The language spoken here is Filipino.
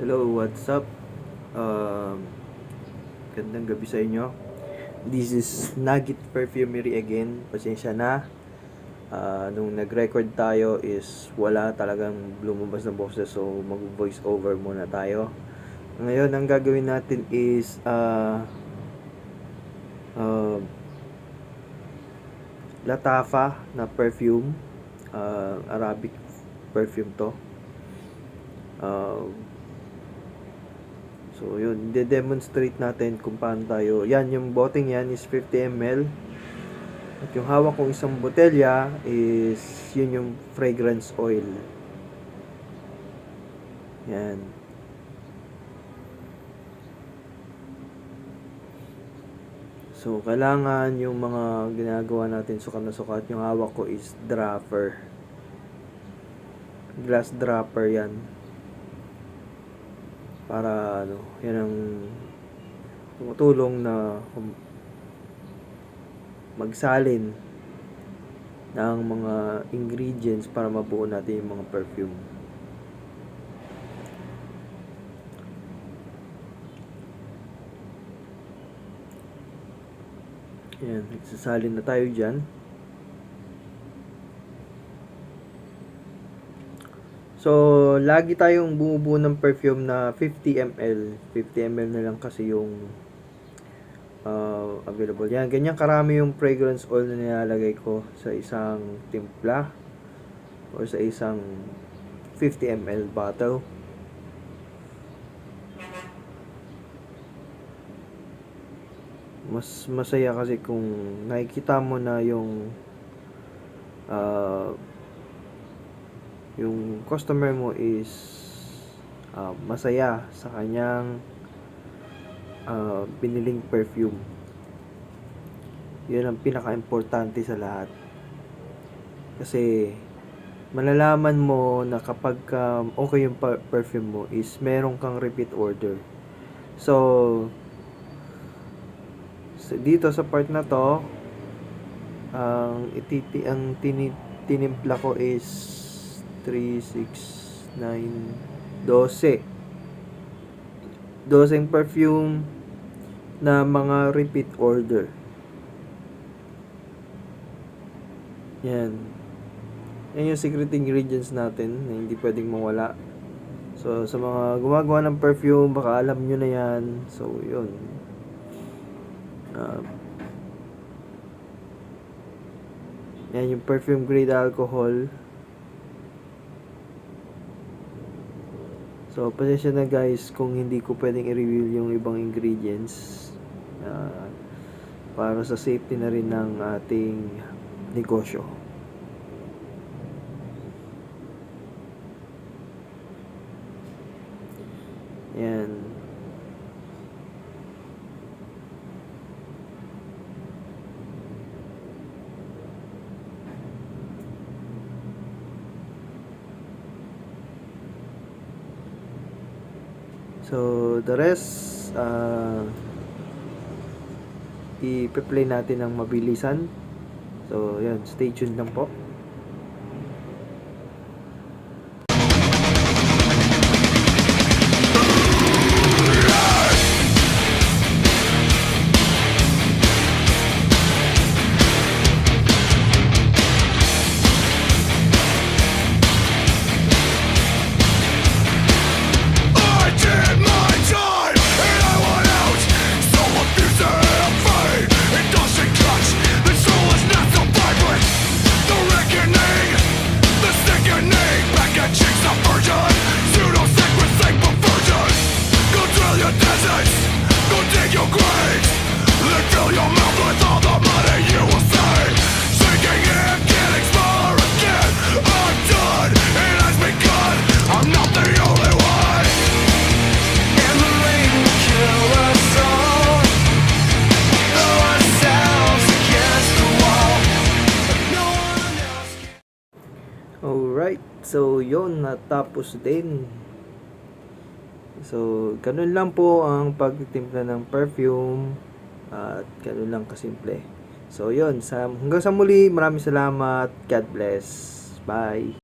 Hello, what's up? Gandang gabi sa inyo. This is Nugget Perfumery again. Pasensya na. Nung nag-record tayo is wala talagang lumabas na boses, so mag-voice over muna tayo. Ngayon, ang gagawin natin is Latafa na perfume. Arabic perfume to. So yun, de-demonstrate natin kung paano tayo. Yan, yung boteng yan is 50 ml. At yung hawak kong isang botelya is yun yung fragrance oil. Yan. So kailangan yung mga ginagawa natin sukat na sukat. Yung hawak ko is dropper. Glass dropper yan. Para yan ang tumutulong na magsalin ng mga ingredients para mabuo natin yung mga perfume. Yan, nagsasalin na tayo dyan. So, lagi tayong bumubuo ng perfume na 50 ml. 50 ml na lang kasi yung available. Yan, ganyan karami yung fragrance oil na nilalagay ko sa isang timpla or sa isang 50 ml bottle. Mas masaya kasi kung nakikita mo na yung customer mo is masaya sa kanyang biniling perfume. Yun ang pinaka-importante sa lahat. Kasi malalaman mo na kapag okay yung perfume mo is meron kang repeat order. So dito sa part na to, ang tinimpla ko is 3, 6, 9, 12 perfume na mga repeat order. Yan yung secret ingredients natin na hindi pwedeng mawala. So sa mga gumagawa ng perfume, baka alam nyo na yan. So yun, yan yung perfume grade alcohol. So, pasensya na guys kung hindi ko pwedeng i-reveal yung ibang ingredients para sa safety na rin ng ating negosyo. Yan. So, the rest, i-play natin ng mabilisan. So, yan, stay tuned lang po. Alright, so yun, natapos din. So, ganun lang po ang pagtitimpla ng perfume. At ganun lang kasimple. So yun, hanggang sa muli, maraming salamat. God bless. Bye.